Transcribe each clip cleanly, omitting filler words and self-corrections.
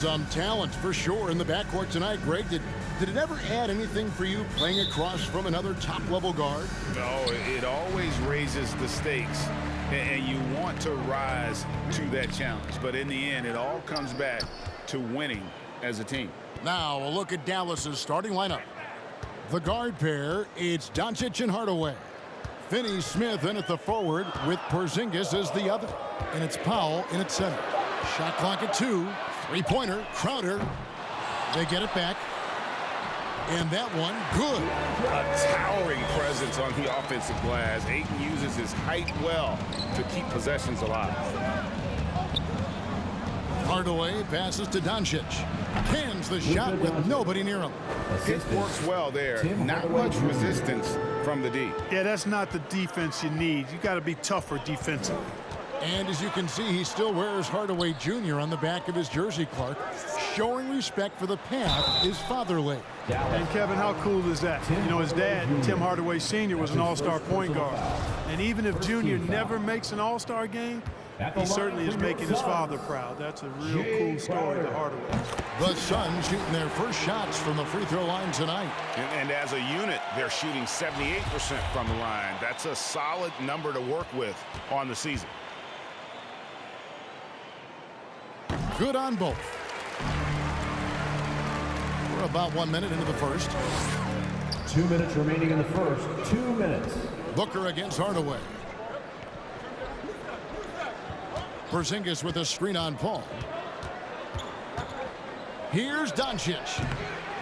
Some talent for sure in the backcourt tonight, Greg. Did it ever add anything for you playing across from another top-level guard? No, it always raises the stakes, and you want to rise to that challenge. But in the end, it all comes back to winning as a team. Now a look at Dallas's starting lineup. The guard pair, it's Doncic and Hardaway. Finney-Smith in at the forward with Porzingis as the other. And it's Powell in at center. Shot clock at 2. Three-pointer, Crowder. They get it back. And that one, good. A towering presence on the offensive glass. Ayton uses his height well to keep possessions alive. Hardaway passes to Doncic. Cans the shot with nobody near him. It works well there. Not much resistance from the D. Yeah, that's not the defense you need. You got to be tougher defensively. And as you can see, he still wears Hardaway Jr. on the back of his jersey, Clark. Showing respect for the path is fatherly. And Kevin, how cool is that? You know, his dad, Tim Hardaway Sr., was an all-star point guard. And even if Junior never makes an all-star game, he certainly is making his father proud. That's a real cool story to Hardaway. The Suns shooting their first shots from the free throw line tonight. And as a unit, they're shooting 78% from the line. That's a solid number to work with on the season. Good on both. We're about 1 minute into the first. 2 minutes remaining in the first. 2 minutes. Booker against Hardaway. Porzingis with a screen on Paul. Here's Doncic.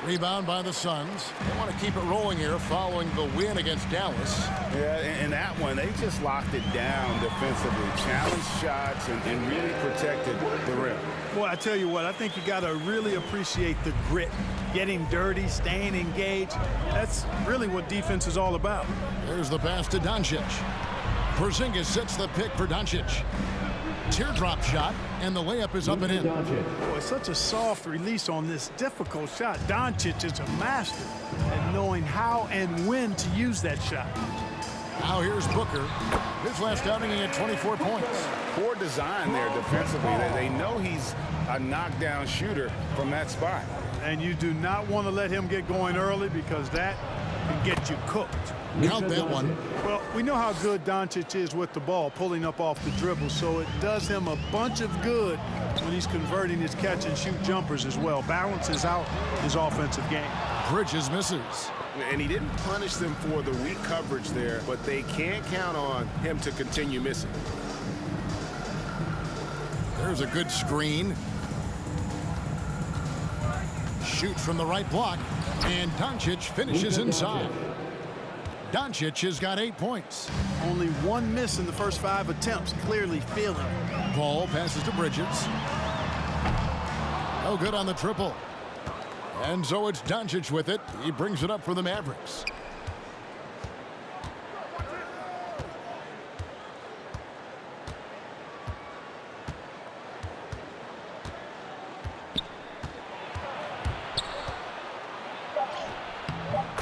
Rebound by the Suns. They want to keep it rolling here following the win against Dallas. Yeah, and that one, they just locked it down defensively. Challenged shots and really protected the rim. Boy, I tell you what, I think you got to really appreciate the grit. Getting dirty, staying engaged. That's really what defense is all about. There's the pass to Doncic. Porzingis sets the pick for Doncic. Teardrop shot, and the layup is up and in. Boy, such a soft release on this difficult shot. Doncic is a master at knowing how and when to use that shot. Now here's Booker. His last outing, he had 24 points. Poor design there defensively. They know he's a knockdown shooter from that spot. And you do not want to let him get going early because that can get you cooked. Count that one. Well, we know how good Doncic is with the ball, pulling up off the dribble, so it does him a bunch of good when he's converting his catch-and-shoot jumpers as well. Balances out his offensive game. Bridges misses. And he didn't punish them for the weak coverage there, but they can't count on him to continue missing. There's a good screen. Shoots from the right block, and Doncic finishes inside. Doncic has got 8 points. Only one miss in the first 5 attempts. Clearly feeling it. Paul passes to Bridges. No good on the triple. And so it's Doncic with it. He brings it up for the Mavericks.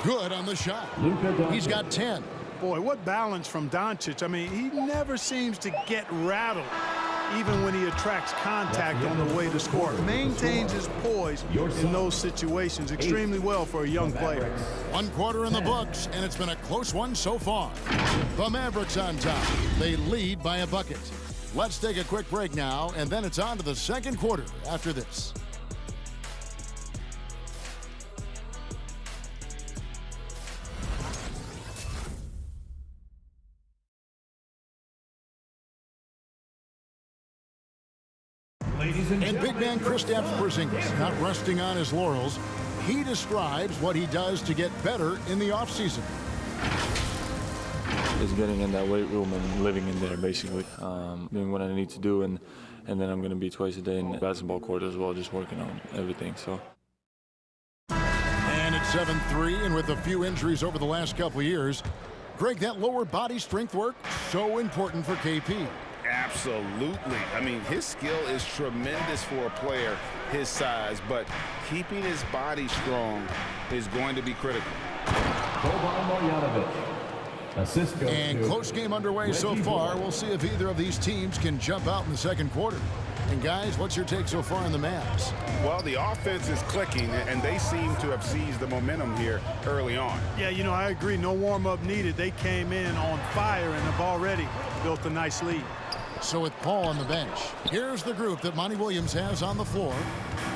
Good on the shot. He's got 10. Boy, what balance from Doncic. I mean, he never seems to get rattled, even when he attracts contact on the way to score. Maintains his poise in those situations extremely well for a young player. 1 quarter in the books, and it's been a close one so far. The Mavericks on top. They lead by a bucket. Let's take a quick break now, and then it's on to the second quarter after this. And big man Kristaps Porzingis not resting on his laurels. He describes what he does to get better in the offseason. Is getting in that weight room and living in there, basically. Doing what I need to do, and then I'm going to be twice a day in the basketball court as well, just working on everything. So. And it's 7-3, and with a few injuries over the last couple of years, Greg, that lower body strength work, so important for KP. Absolutely. I mean, his skill is tremendous for a player his size, but keeping his body strong is going to be critical. And close game underway so far. We'll see if either of these teams can jump out in the second quarter. And guys, what's your take so far on the Mavs? Well, the offense is clicking, and they seem to have seized the momentum here early on. Yeah, you know, I agree. No warm-up needed. They came in on fire and have already built a nice lead. So with Paul on the bench, here's the group that Monty Williams has on the floor.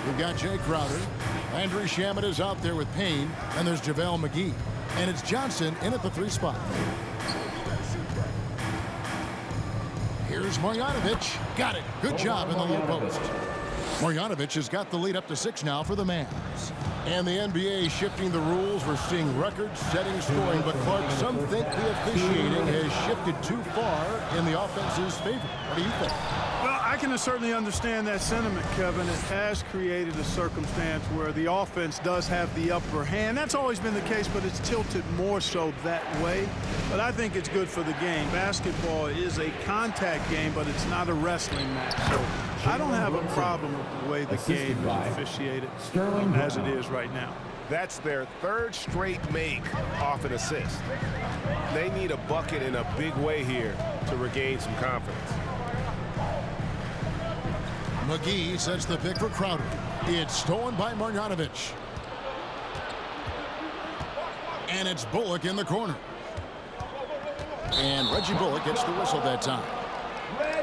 We've got Jay Crowder. Landry Shamet is out there with Payne, and there's JaVale McGee. And it's Johnson in at the 3 spot. Here's Marjanovic. Got it. Good job in the low post. Marjanovic has got the lead up to 6 now for the Mavs. And the NBA shifting the rules. We're seeing record-setting scoring, but Clark, some think the officiating has shifted too far in the offense's favor. What do you think? Well, I can certainly understand that sentiment, Kevin. It has created a circumstance where the offense does have the upper hand. That's always been the case, but it's tilted more so that way. But I think it's good for the game. Basketball is a contact game, but it's not a wrestling match. So I don't have a problem with the way the game is officiated as it is right now. That's their 3rd straight make off an assist. They need a bucket in a big way here to regain some confidence. McGee sets the pick for Crowder. It's stolen by Marjanovic. And it's Bullock in the corner. And Reggie Bullock gets the whistle that time.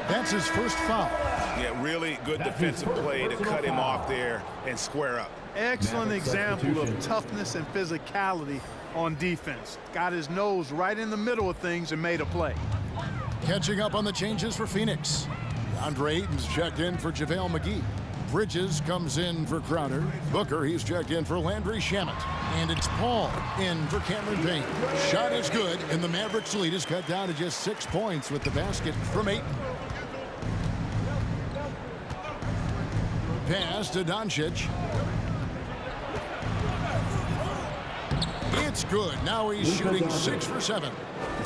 That's his first foul. Yeah, really good defensive play to cut him off there and square up. Excellent example of toughness and physicality on defense. Got his nose right in the middle of things and made a play. Catching up on the changes for Phoenix. Andre Ayton's checked in for JaVale McGee. Bridges comes in for Crowder. Booker, he's checked in for Landry Shamet. And it's Paul in for Cameron Payne. Shot is good, and the Mavericks lead is cut down to just 6 points with the basket from Ayton. Pass to Doncic. It's good. Now he's shooting 6 for 7.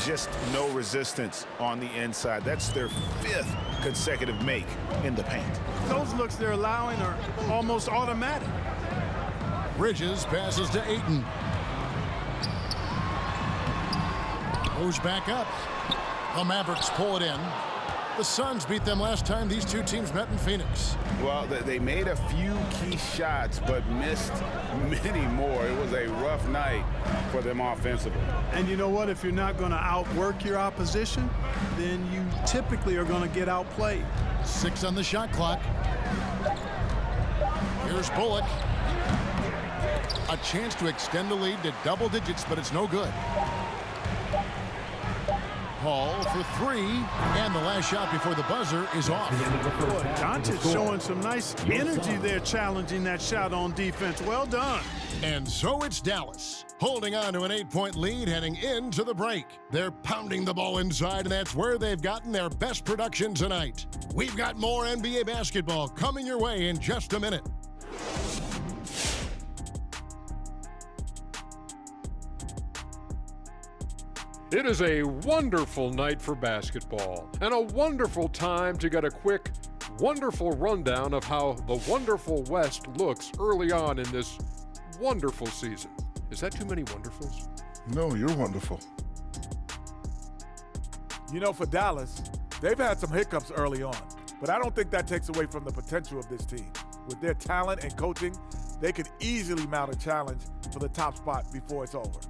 Just no resistance on the inside. That's their 5th consecutive make in the paint. Those looks they're allowing are almost automatic. Bridges passes to Ayton. Goes back up. The Mavericks pull it in. The Suns beat them last time these two teams met in Phoenix. Well, they made a few key shots, but missed many more. It was a rough night for them offensively. And you know what? If you're not going to outwork your opposition, then you typically are going to get outplayed. 6 on the shot clock. Here's Bullock. A chance to extend the lead to double digits, but it's no good. Paul for 3, and the last shot before the buzzer is off. Boy, Doncic showing some nice energy there, challenging that shot on defense. Well done. And so it's Dallas, holding on to an 8-point lead heading into the break. They're pounding the ball inside, and that's where they've gotten their best production tonight. We've got more NBA basketball coming your way in just a minute. It is a wonderful night for basketball and a wonderful time to get a quick, wonderful rundown of how the wonderful West looks early on in this wonderful season. Is that too many wonderfuls? No, you're wonderful. You know, for Dallas, they've had some hiccups early on, but I don't think that takes away from the potential of this team. With their talent and coaching, they could easily mount a challenge for the top spot before it's over.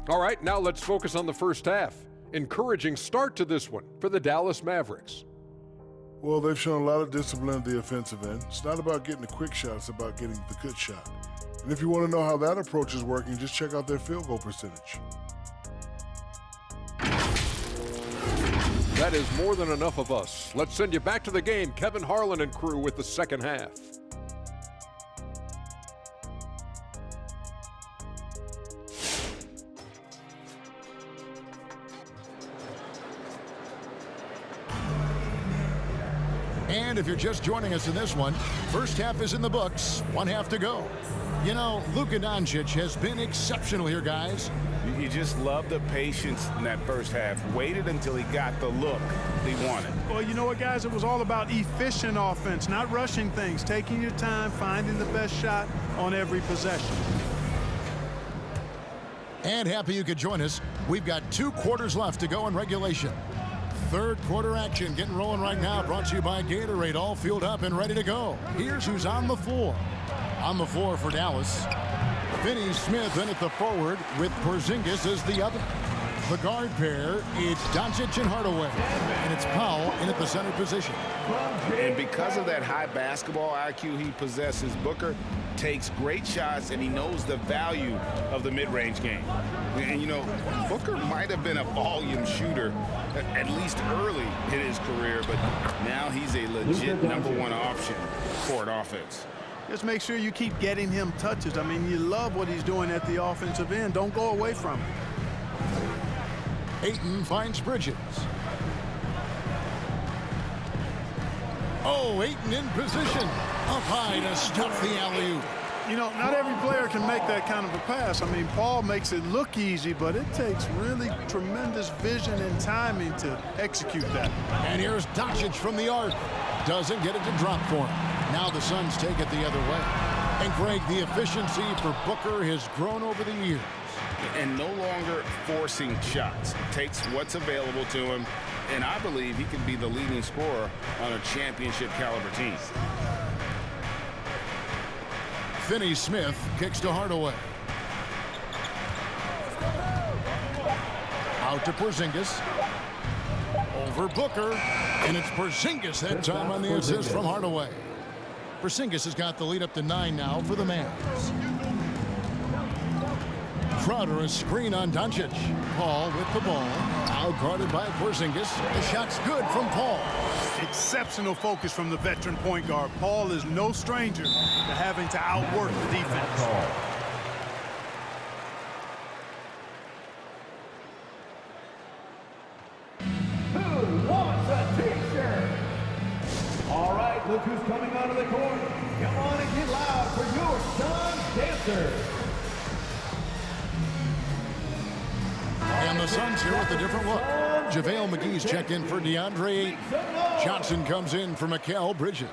All right, now let's focus on the first half. Encouraging start to this one for the Dallas Mavericks. Well, they've shown a lot of discipline at the offensive end. It's not about getting a quick shot, it's about getting the good shot. And if you want to know how that approach is working, just check out their field goal percentage. That is more than enough of us. Let's send you back to the game. Kevin Harlan and crew with the second half. And if you're just joining us in this one, first half is in the books, 1 half to go. You know, Luka Doncic has been exceptional here, guys. You just love the patience in that first half. Waited until he got the look he wanted. Well, you know what, guys? It was all about efficient offense, not rushing things, taking your time, finding the best shot on every possession. And happy you could join us. We've got 2 quarters left to go in regulation. Third quarter action getting rolling right now, brought to you by Gatorade, all fueled up and ready to go. Here's who's on the floor. On the floor for Dallas, Finney Smith in at the forward with Porzingis as the other. The guard pair, it's Doncic and Hardaway, and it's Powell in at the center position. And because of that high basketball IQ he possesses, Booker takes great shots, and he knows the value of the mid-range game. And, you know, Booker might have been a volume shooter, at least early in his career, but now he's a legit #1 option for an offense. Just make sure you keep getting him touches. I mean, you love what he's doing at the offensive end. Don't go away from it. Ayton finds Bridges. Oh, Ayton in position. Up high to stuff the alley-oop. You know, not every player can make that kind of a pass. I mean, Paul makes it look easy, but it takes really tremendous vision and timing to execute that. And here's Doncic from the arc. Doesn't get it to drop for him. Now the Suns take it the other way. And Greg, the efficiency for Booker has grown over the years. And no longer forcing shots. Takes what's available to him, and I believe he can be the leading scorer on a championship caliber team. Finney Smith kicks to Hardaway. Out to Porzingis. Over Booker, and it's Porzingis that time on the assist from Hardaway. Porzingis has got the lead up to 9 now for the Mavs. Crowder, a screen on Doncic. Paul with the ball. Out guarded by Porzingis. The shot's good from Paul. Exceptional focus from the veteran point guard. Paul is no stranger to having to outwork the defense. Who wants a t-shirt? All right, look who's coming onto the court. Come on and get loud for your Suns dancers. And the Suns here with a different look. JaVale McGee's checked in for DeAndre Ayton. Johnson comes in for Mikal Bridges.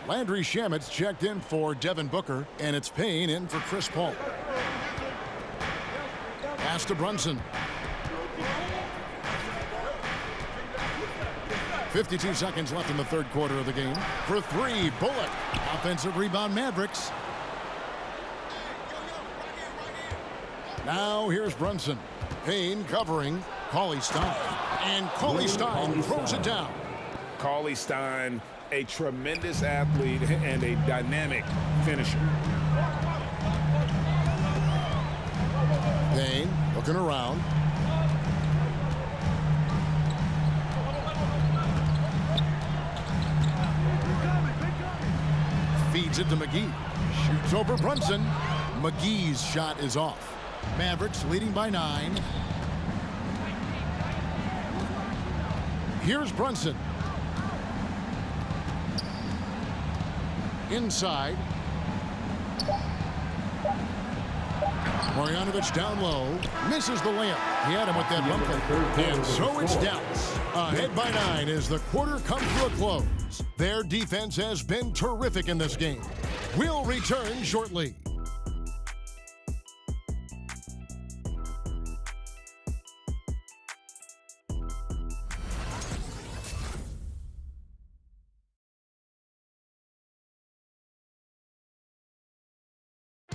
Landry Shamet's checked in for Devin Booker. And it's Payne in for Chris Paul. Pass to Brunson. 52 seconds left in the third quarter of the game. For three, Bullock. Offensive rebound, Mavericks. Now here's Brunson. Payne covering Cauley Stein. And Cauley Stein throws it down. Cauley Stein, a tremendous athlete and a dynamic finisher. Payne looking around. Feeds it to McGee. Shoots over Brunson. McGee's shot is off. Mavericks leading by 9. Here's Brunson. Inside. Marjanovic down low. Misses the layup. He had him with that bump fake. And so it's Dallas. Ahead by 9 as the quarter comes to a close. Their defense has been terrific in this game. We'll return shortly.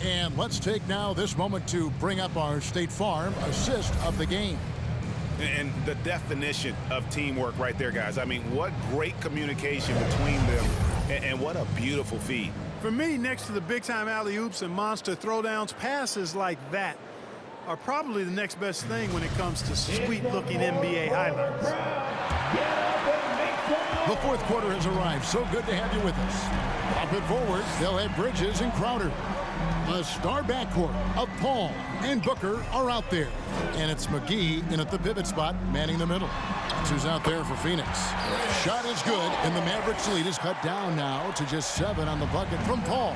And let's take now this moment to bring up our State Farm assist of the game. And the definition of teamwork right there, guys. I mean, what great communication between them, and what a beautiful feed. For me, next to the big-time alley-oops and monster throwdowns, passes like that are probably the next best thing when it comes to sweet-looking NBA highlights. The fourth quarter has arrived. So good to have you with us. Up it forward, they'll have Bridges and Crowder. A star backcourt of Paul and Booker are out there. And it's McGee in at the pivot spot, manning the middle. That's who's out there for Phoenix. Shot is good, and the Mavericks lead is cut down now to just 7 on the bucket from Paul.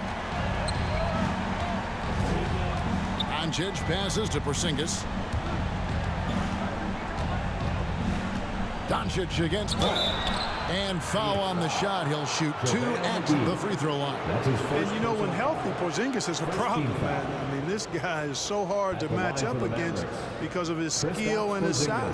Doncic passes to Porzingis. Doncic against Paul. And foul on the shot. He'll shoot 2 at the free throw line. And you know, when healthy, Porzingis is a problem, man. I mean, this guy is so hard to match up against because of his skill and his size.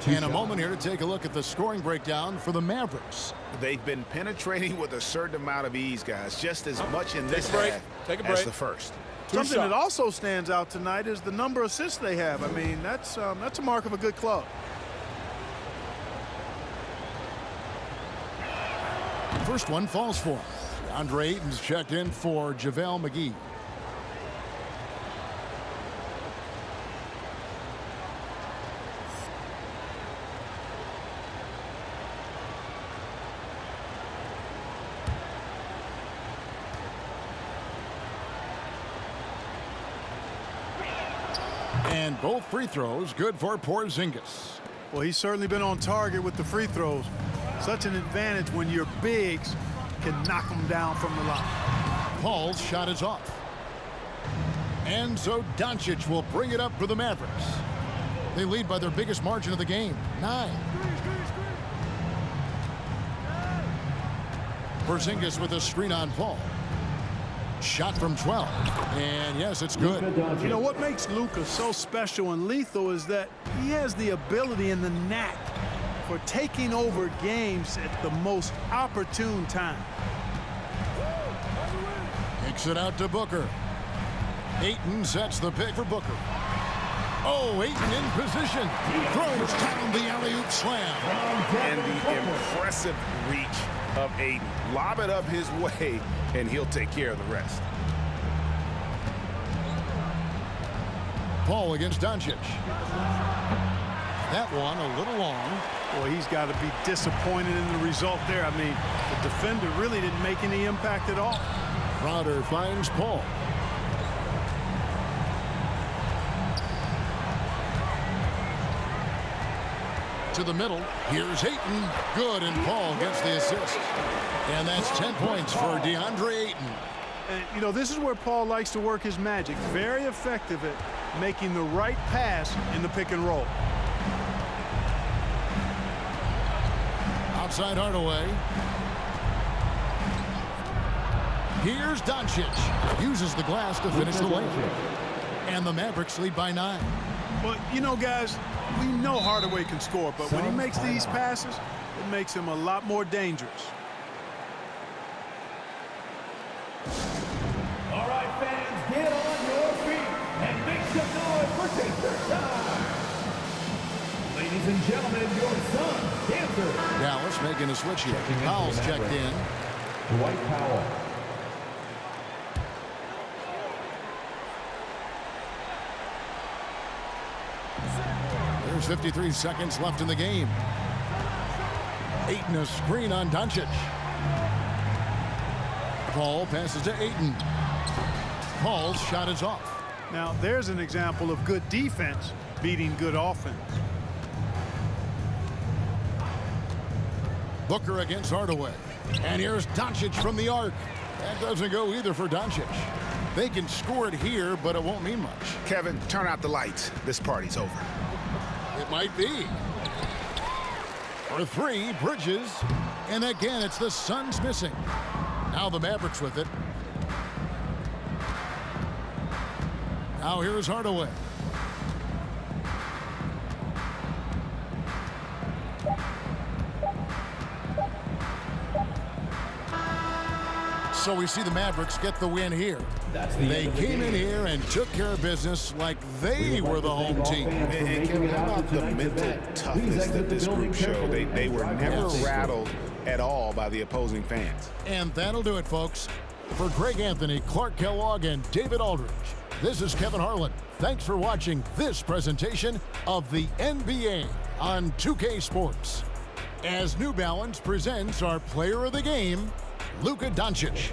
And a moment here to take a look at the scoring breakdown for the Mavericks. They've been penetrating with a certain amount of ease, guys, just as much in this half as the first. Something that also stands out tonight is the number of assists they have. I mean, that's a mark of a good club. First one falls for him. Andre Ayton's checked in for JaVale McGee. And both free throws good for Porzingis. Well, he's certainly been on target with the free throws. Such an advantage when your bigs can knock them down from the line. Paul's shot is off. And so Doncic will bring it up for the Mavericks. They lead by their biggest margin of the game, 9. Porzingis with a screen on Paul. Shot from 12. And yes, it's good. You know what makes Luka so special and lethal is that he has the ability and the knack for taking over games at the most opportune time. Kicks it out to Booker. Ayton sets the pick for Booker. Oh, Ayton in position. Throws down the alley-oop slam. And the impressive reach of Ayton. Lob it up his way, and he'll take care of the rest. Paul against Doncic. That one a little long. Boy, he's got to be disappointed in the result there. I mean, the defender really didn't make any impact at all. Crowder finds Paul. To the middle. Here's Ayton. Good, and Paul gets the assist. And that's 10 points for DeAndre Ayton. And, you know, this is where Paul likes to work his magic. Very effective at making the right pass in the pick and roll. Outside Hardaway. Here's Doncic. Uses the glass to finish the lane. And the Mavericks lead by 9. But, you know, guys, we know Hardaway can score, but when he makes these passes, it makes him a lot more dangerous. All right, fans, get on your feet and make some noise for Take Their Time. Ladies and gentlemen, your son, dancer. Dallas making a switch here. Powell's checked in. Dwight Powell. There's 53 seconds left in the game. Ayton a screen on Doncic. Paul passes to Ayton. Paul's shot is off. Now, there's an example of good defense beating good offense. Booker against Hardaway. And here's Doncic from the arc. That doesn't go either for Doncic. They can score it here, but it won't mean much. Kevin, turn out the lights. This party's over. It might be. For 3, Bridges. And again, it's the Suns missing. Now the Mavericks with it. Now here's Hardaway. So we see the Mavericks get the win here. They came in here and took care of business like they were the home team. And Kevin, how about the mental toughness that this group showed? They were never rattled at all by the opposing fans. And that'll do it, folks. For Greg Anthony, Clark Kellogg, and David Aldridge, this is Kevin Harlan. Thanks for watching this presentation of the NBA on 2K Sports. As New Balance presents our player of the game, Luka Doncic.